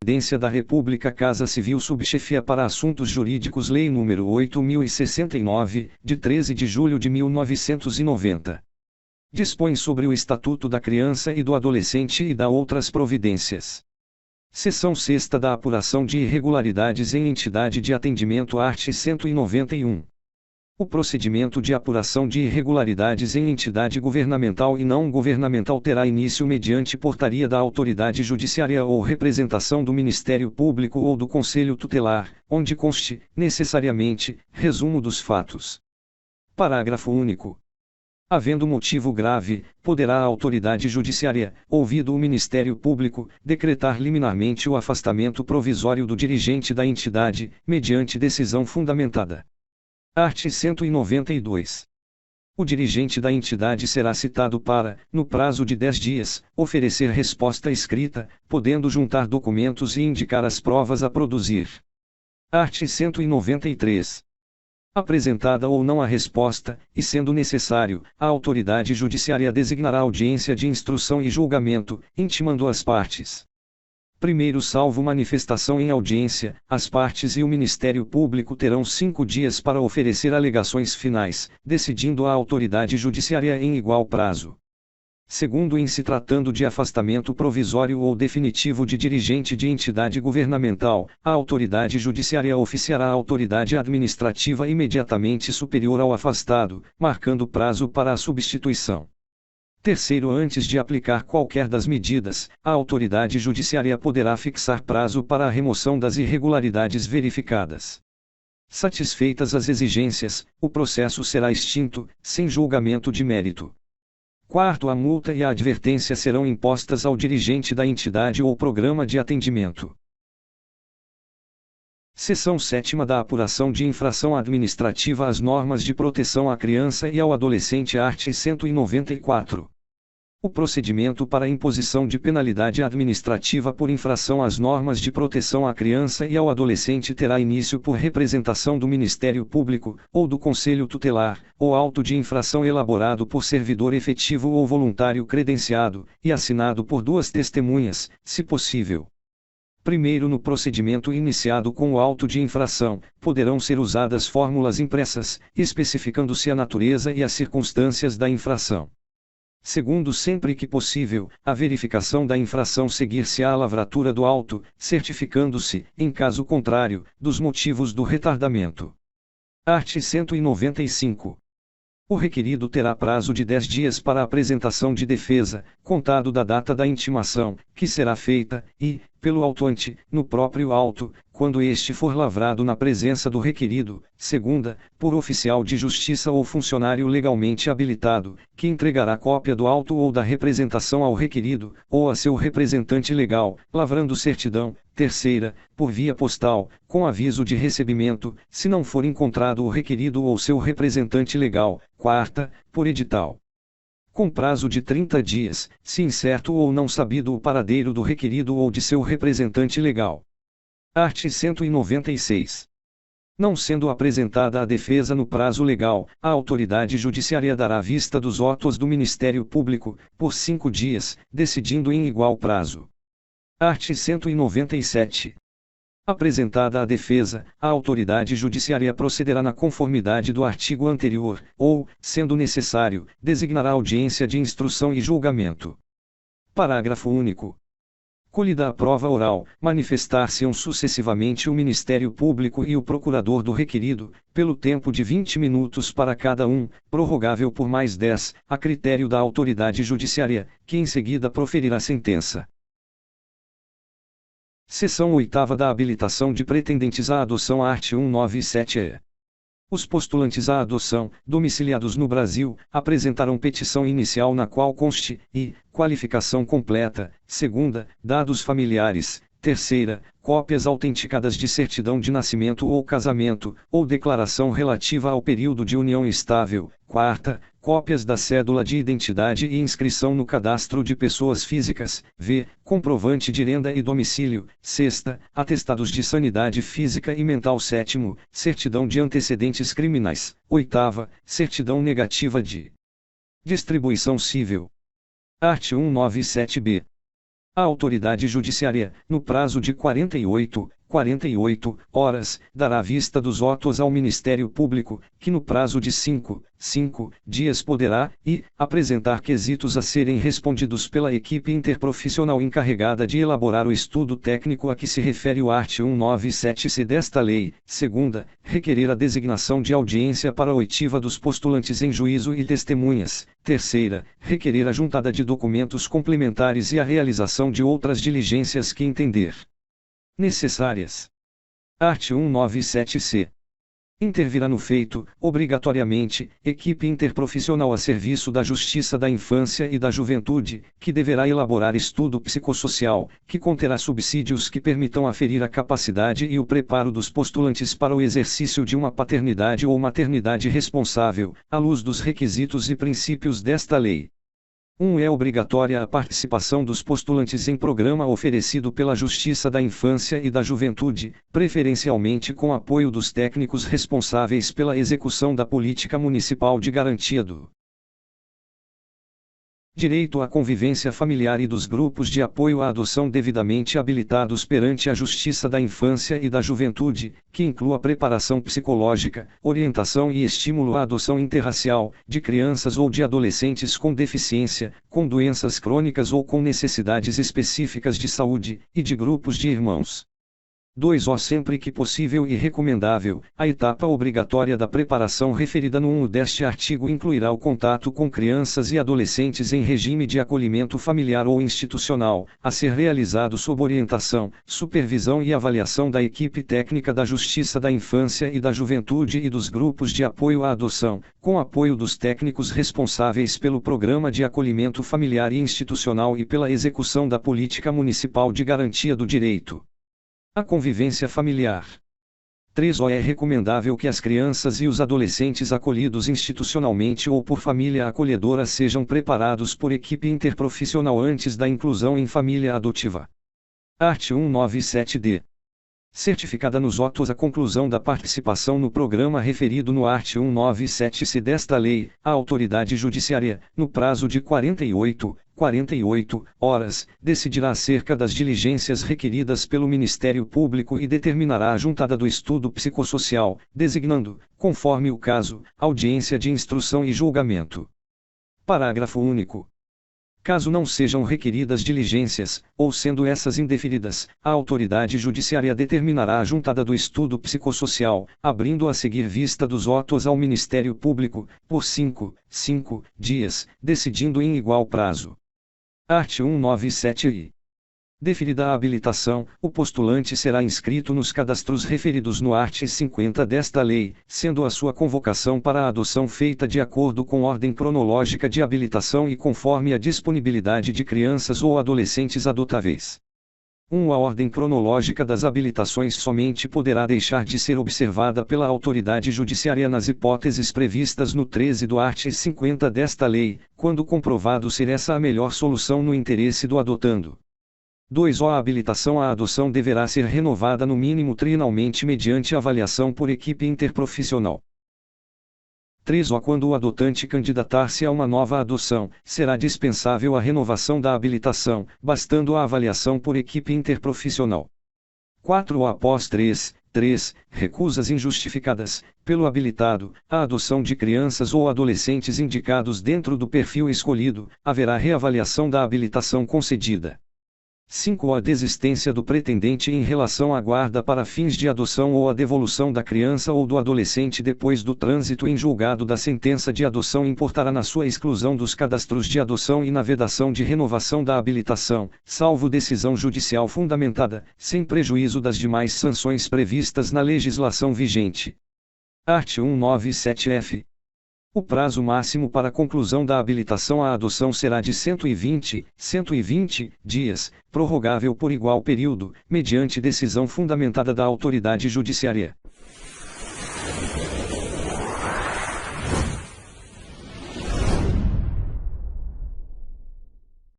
Presidência da República Casa Civil Subchefia para Assuntos Jurídicos Lei nº 8.069, de 13 de julho de 1990. Dispõe sobre o Estatuto da Criança e do Adolescente e dá outras providências. Seção 6ª da apuração de irregularidades em entidade de atendimento art. 191. O procedimento de apuração de irregularidades em entidade governamental e não governamental terá início mediante portaria da autoridade judiciária ou representação do Ministério Público ou do Conselho Tutelar, onde conste, necessariamente, resumo dos fatos. Parágrafo único. Havendo motivo grave, poderá a autoridade judiciária, ouvido o Ministério Público, decretar liminarmente o afastamento provisório do dirigente da entidade, mediante decisão fundamentada. Art. 192. O dirigente da entidade será citado para, no prazo de 10 dias, oferecer resposta escrita, podendo juntar documentos e indicar as provas a produzir. Art. 193. Apresentada ou não a resposta, e sendo necessário, a autoridade judiciária designará audiência de instrução e julgamento, intimando as partes. Primeiro, salvo manifestação em audiência, as partes e o Ministério Público terão 5 dias para oferecer alegações finais, decidindo a autoridade judiciária em igual prazo. Segundo, em se tratando de afastamento provisório ou definitivo de dirigente de entidade governamental, a autoridade judiciária oficiará a autoridade administrativa imediatamente superior ao afastado, marcando prazo para a substituição. Terceiro, antes de aplicar qualquer das medidas, a autoridade judiciária poderá fixar prazo para a remoção das irregularidades verificadas. Satisfeitas as exigências, o processo será extinto, sem julgamento de mérito. Quarto, a multa e a advertência serão impostas ao dirigente da entidade ou programa de atendimento. Seção 7ª da apuração de infração administrativa às normas de proteção à criança e ao adolescente art. 194. O procedimento para imposição de penalidade administrativa por infração às normas de proteção à criança e ao adolescente terá início por representação do Ministério Público, ou do Conselho Tutelar, ou auto de infração elaborado por servidor efetivo ou voluntário credenciado, e assinado por 2 testemunhas, se possível. Primeiro, no procedimento iniciado com o auto de infração, poderão ser usadas fórmulas impressas, especificando-se a natureza e as circunstâncias da infração. Segundo, sempre que possível, a verificação da infração seguir-se-á a lavratura do auto, certificando-se, em caso contrário, dos motivos do retardamento. Art. 195. O requerido terá prazo de 10 dias para a apresentação de defesa, contado da data da intimação, que será feita, e, pelo autuante, no próprio auto, quando este for lavrado na presença do requerido. Segunda, por oficial de justiça ou funcionário legalmente habilitado, que entregará cópia do auto ou da representação ao requerido, ou a seu representante legal, lavrando certidão. Terceira, por via postal, com aviso de recebimento, se não for encontrado o requerido ou seu representante legal. Quarta, por edital. Com prazo de 30 dias, se incerto ou não sabido o paradeiro do requerido ou de seu representante legal. Art. 196. Não sendo apresentada a defesa no prazo legal, a autoridade judiciária dará vista dos autos do Ministério Público, por 5 dias, decidindo em igual prazo. Art. 197. Apresentada a defesa, a autoridade judiciária procederá na conformidade do artigo anterior, ou, sendo necessário, designará audiência de instrução e julgamento. Parágrafo único. Colhida a prova oral, manifestar-se-ão sucessivamente o Ministério Público e o procurador do requerido, pelo tempo de 20 minutos para cada um, prorrogável por mais 10, a critério da autoridade judiciária, que em seguida proferirá sentença. Seção 8ª da habilitação de pretendentes à adoção art. 197-E. Os postulantes à adoção, domiciliados no Brasil, apresentarão petição inicial na qual conste, e, qualificação completa. Segunda, dados familiares. Terceira, cópias autenticadas de certidão de nascimento ou casamento, ou declaração relativa ao período de união estável. Quarta, cópias da cédula de identidade e inscrição no cadastro de pessoas físicas. V. Comprovante de renda e domicílio. Sexta, atestados de sanidade física e mental. Sétimo, certidão de antecedentes criminais. Oitava, certidão negativa de distribuição civil. Art. 197-B. A autoridade judiciária, no prazo de 48 horas, dará vista dos autos ao Ministério Público, que no prazo de 5 dias poderá, apresentar quesitos a serem respondidos pela equipe interprofissional encarregada de elaborar o estudo técnico a que se refere o art. 197-C desta lei. Segunda, requerer a designação de audiência para a oitiva dos postulantes em juízo e testemunhas. Terceira, requerer a juntada de documentos complementares e a realização de outras diligências que entender necessárias. Art. 197-C. Intervirá no feito, obrigatoriamente, equipe interprofissional a serviço da Justiça da Infância e da Juventude, que deverá elaborar estudo psicossocial, que conterá subsídios que permitam aferir a capacidade e o preparo dos postulantes para o exercício de uma paternidade ou maternidade responsável, à luz dos requisitos e princípios desta lei. 1. É obrigatória a participação dos postulantes em programa oferecido pela Justiça da Infância e da Juventude, preferencialmente com apoio dos técnicos responsáveis pela execução da política municipal de garantia do direito à convivência familiar e dos grupos de apoio à adoção devidamente habilitados perante a Justiça da Infância e da Juventude, que inclua preparação psicológica, orientação e estímulo à adoção interracial, de crianças ou de adolescentes com deficiência, com doenças crônicas ou com necessidades específicas de saúde, e de grupos de irmãos. 2. Sempre que possível e recomendável, a etapa obrigatória da preparação referida no 1 deste artigo incluirá o contato com crianças e adolescentes em regime de acolhimento familiar ou institucional, a ser realizado sob orientação, supervisão e avaliação da equipe técnica da Justiça da Infância e da Juventude e dos grupos de apoio à adoção, com apoio dos técnicos responsáveis pelo Programa de Acolhimento Familiar e Institucional e pela execução da Política Municipal de Garantia do Direito à Convivência Familiar. 3. É recomendável que as crianças e os adolescentes acolhidos institucionalmente ou por família acolhedora sejam preparados por equipe interprofissional antes da inclusão em família adotiva. Art. 197-D. Certificada nos autos a conclusão da participação no programa referido no art. 197-C desta lei, a autoridade judiciária, no prazo de 48 horas, decidirá acerca das diligências requeridas pelo Ministério Público e determinará a juntada do estudo psicossocial, designando, conforme o caso, audiência de instrução e julgamento. Parágrafo único. Caso não sejam requeridas diligências, ou sendo essas indeferidas, a autoridade judiciária determinará a juntada do estudo psicossocial, abrindo a seguir vista dos autos ao Ministério Público, por 5 dias, decidindo em igual prazo. Art. 197-I. Deferida a habilitação, o postulante será inscrito nos cadastros referidos no art. 50 desta lei, sendo a sua convocação para a adoção feita de acordo com ordem cronológica de habilitação e conforme a disponibilidade de crianças ou adolescentes adotáveis. A ordem cronológica das habilitações somente poderá deixar de ser observada pela autoridade judiciária nas hipóteses previstas no 13 do art. 50 desta lei, quando comprovado ser essa a melhor solução no interesse do adotando. 2. A habilitação à adoção deverá ser renovada no mínimo trienalmente mediante avaliação por equipe interprofissional. 3. Quando o adotante candidatar-se a uma nova adoção, será dispensável a renovação da habilitação, bastando a avaliação por equipe interprofissional. 4. Após 3 recusas injustificadas, pelo habilitado, a adoção de crianças ou adolescentes indicados dentro do perfil escolhido, haverá reavaliação da habilitação concedida. 5. A desistência do pretendente em relação à guarda para fins de adoção ou a devolução da criança ou do adolescente depois do trânsito em julgado da sentença de adoção importará na sua exclusão dos cadastros de adoção e na vedação de renovação da habilitação, salvo decisão judicial fundamentada, sem prejuízo das demais sanções previstas na legislação vigente. Art. 197-F. O prazo máximo para a conclusão da habilitação à adoção será de 120 dias, prorrogável por igual período, mediante decisão fundamentada da autoridade judiciária.